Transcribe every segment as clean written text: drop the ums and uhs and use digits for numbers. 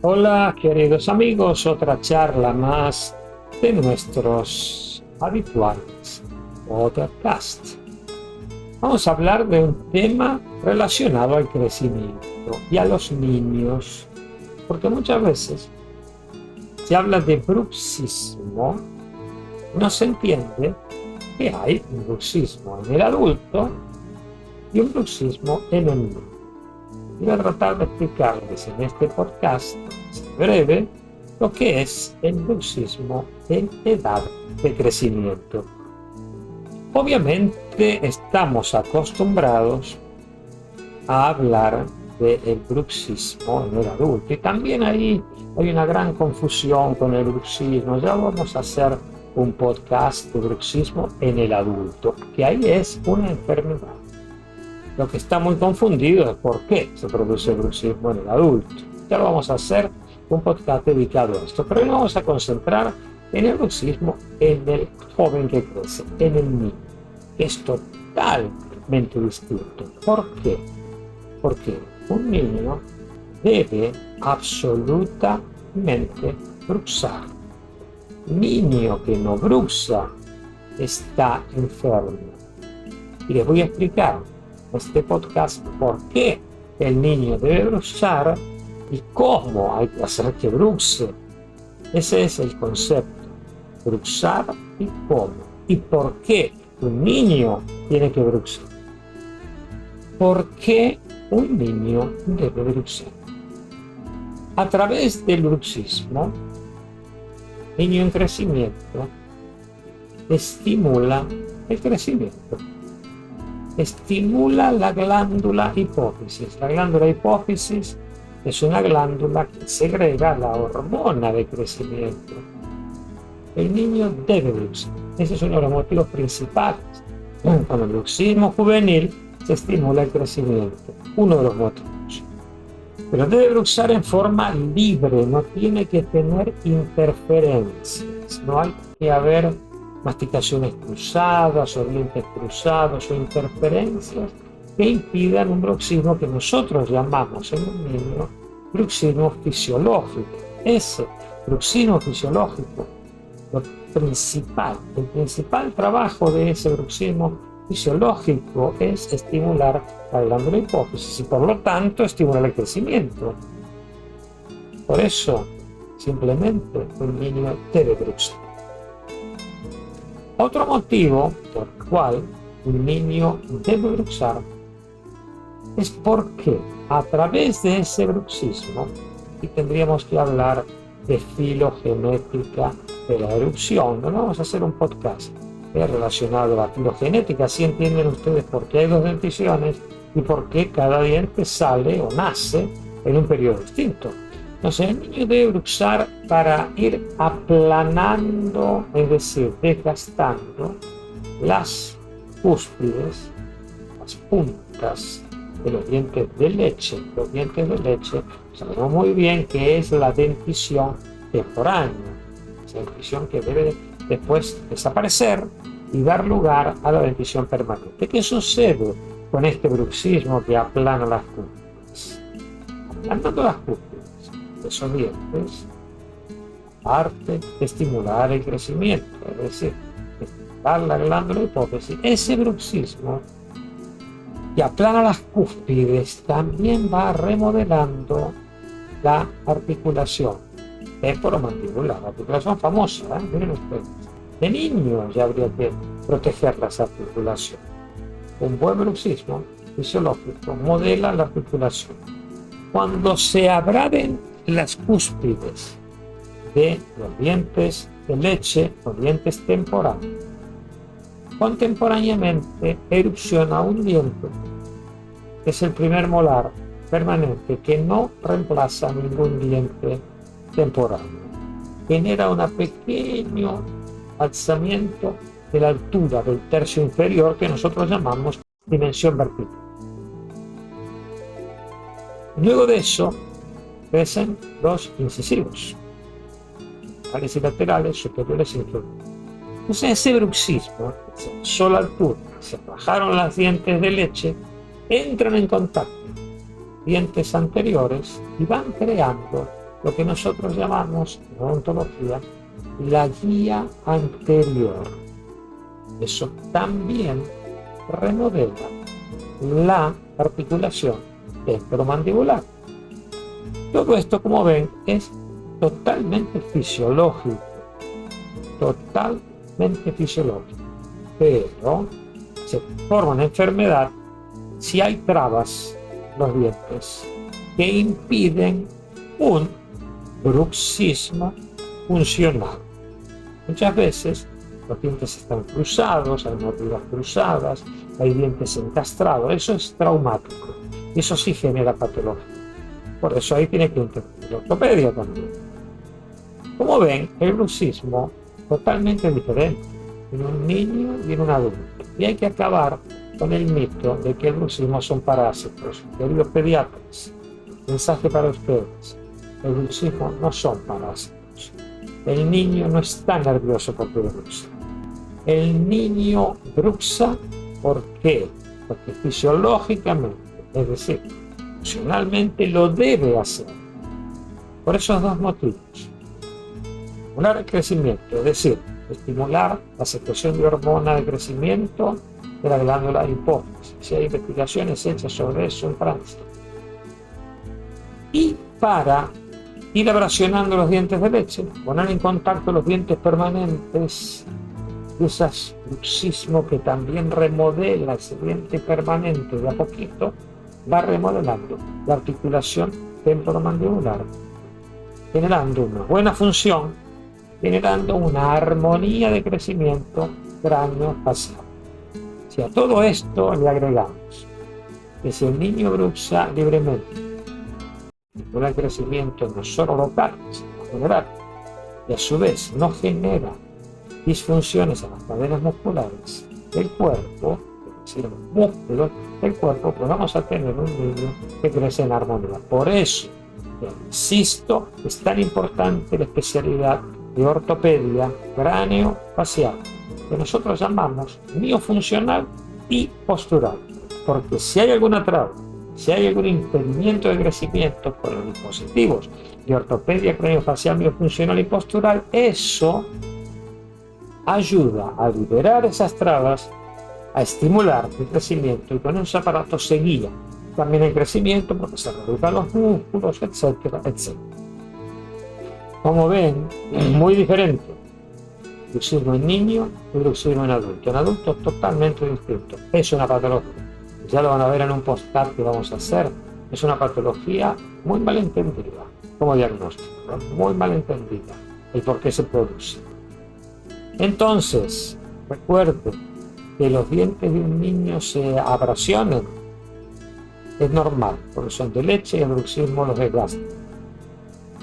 Hola queridos amigos, otra charla más de nuestros habituales podcasts. Vamos a hablar de un tema relacionado al crecimiento y a los niños, porque muchas veces se habla de bruxismo, no se entiende que hay un bruxismo en el adulto y un bruxismo en el niño. Voy a tratar de explicarles en este podcast breve lo que es el bruxismo en edad de crecimiento. Obviamente estamos acostumbrados a hablar del bruxismo en el adulto y también ahí hay una gran confusión con el bruxismo. Ya vamos a hacer un podcast de bruxismo en el adulto, que ahí es una enfermedad. Lo que está muy confundido es por qué se produce el bruxismo en el adulto. Ya lo vamos a hacer un podcast dedicado a esto, pero hoy nos vamos a concentrar en el bruxismo en el joven que crece, en el niño, que es totalmente distinto. ¿Por qué? Porque un niño debe absolutamente bruxar. Niño que no bruxa está enfermo. Y les voy a explicar en este podcast por qué el niño debe bruxar y cómo hay que hacer que bruxe. Ese es el concepto, bruxar y cómo. ¿Y por qué un niño tiene que bruxar? ¿Por qué un niño debe bruxar? A través del bruxismo, el niño en crecimiento estimula el crecimiento. Estimula la glándula hipófisis. La glándula hipófisis es una glándula que segrega la hormona de crecimiento. El niño debe bruxar. Ese es uno de los motivos principales. Con el bruxismo juvenil se estimula el crecimiento. Uno de los motivos. Pero debe bruxar en forma libre, no tiene que tener interferencias. No hay que haber masticaciones cruzadas o dientes cruzados o interferencias que impidan un bruxismo que nosotros llamamos en un niño bruxismo fisiológico. Ese bruxismo fisiológico, el principal trabajo de ese bruxismo fisiológico es estimular la glándula hipófisis y por lo tanto estimular el crecimiento. Por eso, simplemente un niño debe bruxar. Otro motivo por el cual un niño debe bruxar es porque a través de ese bruxismo, y tendríamos que hablar de filogenética de la erupción, no vamos a hacer un podcast relacionado a la filogenética, así entienden ustedes por qué hay dos denticiones y por qué cada diente sale o nace en un periodo distinto. Entonces el niño debe bruxar para ir aplanando, es decir, desgastando las cúspides, las puntas de los dientes de leche. Los dientes de leche sabemos muy bien que es la dentición temporánea, esa dentición que debe después desaparecer y dar lugar a la dentición permanente. ¿Qué sucede con este bruxismo que aplana las cúspides? Aplanando las cúspides de esos dientes, aparte de estimular el crecimiento, es decir, estimular la glándula hipófisis, ese bruxismo que aplana las cúspides también va remodelando la articulación temporomandibular, la articulación famosa, miren ustedes. De niño ya habría que proteger las articulaciones. Un buen bruxismo fisiológico modela la articulación. Cuando se abraden las cúspides de los dientes de leche o dientes temporales, contemporáneamente erupciona un diente, que es el primer molar permanente, que no reemplaza ningún diente temporáneo. Genera un pequeño alzamiento de la altura del tercio inferior que nosotros llamamos dimensión vertical. Luego de eso crecen los incisivos, laterales y laterales, superiores e inferiores. Entonces ese bruxismo, se alzó la altura, se bajaron los dientes de leche, entran en contacto dientes anteriores y van creando lo que nosotros llamamos en odontología la guía anterior. Eso también remodela la articulación temporomandibular. Todo esto, como ven, es totalmente fisiológico, pero se forma una enfermedad si hay trabas en los dientes que impiden un bruxismo funcional. Muchas veces los dientes están cruzados, hay mordiscas cruzadas, hay dientes encastrados. Eso es traumático. Eso sí genera patología. Por eso ahí tiene que intervenir la ortopedia también. Como ven, el bruxismo es totalmente diferente en un niño y en un adulto. Y hay que acabar con el mito de que el bruxismo son parásitos. Queridos pediatras, mensaje para ustedes: el bruxismo no son parásitos. El niño no está nervioso porque bruxa. El niño bruxa, ¿por qué? Porque fisiológicamente, es decir, funcionalmente lo debe hacer. Por esos dos motivos. Estimular el crecimiento, es decir, estimular la secreción de hormona de crecimiento de la glándula hipófisis. Si hay investigaciones hechas sobre eso en Francia. Y para ir abrasionando los dientes de leche, poner en contacto los dientes permanentes, de ese bruxismo que también remodela ese diente permanente de a poquito, va remodelando la articulación temporomandibular, generando una buena función, generando una armonía de crecimiento cráneo-facial. Si a todo esto le agregamos que si el niño bruxa libremente, estimula el crecimiento no solo local, sino general, y a su vez no genera disfunciones en las cadenas musculares del cuerpo, es decir, los músculos del cuerpo, pues vamos a tener un niño que crece en armonía. Por eso, insisto, es tan importante la especialidad de ortopedia cráneo-facial, que nosotros llamamos miofuncional y postural, porque si hay alguna traba, si hay algún impedimento de crecimiento por los dispositivos de ortopedia craniofacial, miofuncional y postural, eso ayuda a liberar esas trabas, a estimular el crecimiento, y con esos aparatos se guía también el crecimiento porque se reducen los músculos, etcétera, etcétera. Como ven, es muy diferente bruxismo en niño y bruxismo en adulto. En adulto es totalmente distinto. Es una patología. Ya lo van a ver en un postcard que vamos a hacer. Es una patología muy mal entendida como diagnóstico, muy mal entendida el por qué se produce. Entonces, recuerden que los dientes de un niño se abrasionen. Es normal, porque son de leche y el bruxismo los desgasta.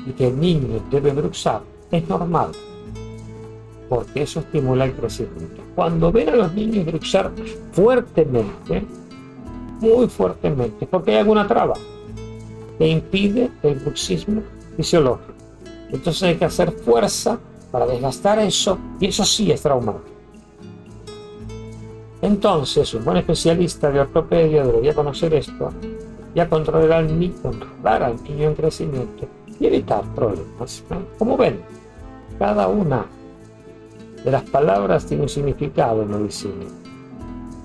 Y que el niño debe bruxar es normal, porque eso estimula el crecimiento. Cuando ven a los niños bruxar fuertemente, muy fuertemente, porque hay alguna traba que impide el bruxismo fisiológico. Entonces hay que hacer fuerza para desgastar eso, y eso sí es traumático. Entonces, un buen especialista de ortopedia debería conocer esto y a controlar al niño en crecimiento y evitar problemas. Como ven, cada una de las palabras tiene un significado en medicina.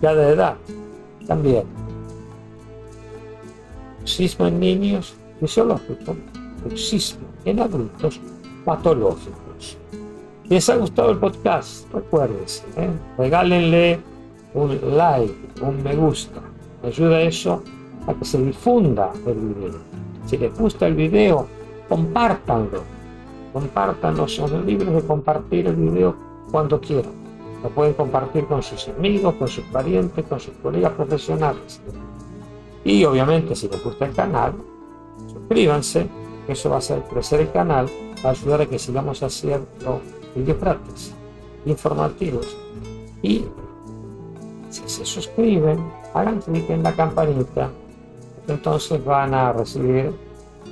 Cada edad también. Bruxismo en niños, fisiológico. Bruxismo en adultos, patológicos. Si les ha gustado el podcast, recuérdense, regálenle un like, un me gusta. Ayuda eso a que se difunda el video. Si les gusta el video, compártanlo. Compártanlo, son libres de compartir el video cuando quieran. Lo pueden compartir con sus amigos, con sus parientes, con sus colegas profesionales. Y obviamente, si les gusta el canal, suscríbanse. Eso va a hacer crecer el canal, va a ayudar a que sigamos haciendo vídeos gratis, informativos. Y si se suscriben, hagan clic en la campanita, entonces van a recibir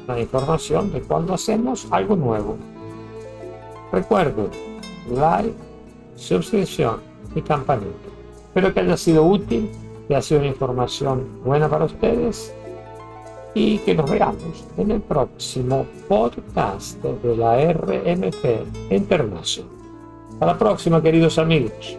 la información de cuando hacemos algo nuevo. Recuerden, like, suscripción y campanita. Espero que haya sido útil, que haya sido una información buena para ustedes. y que nos veamos en el próximo podcast de la RMP International. Hasta la próxima, queridos amigos.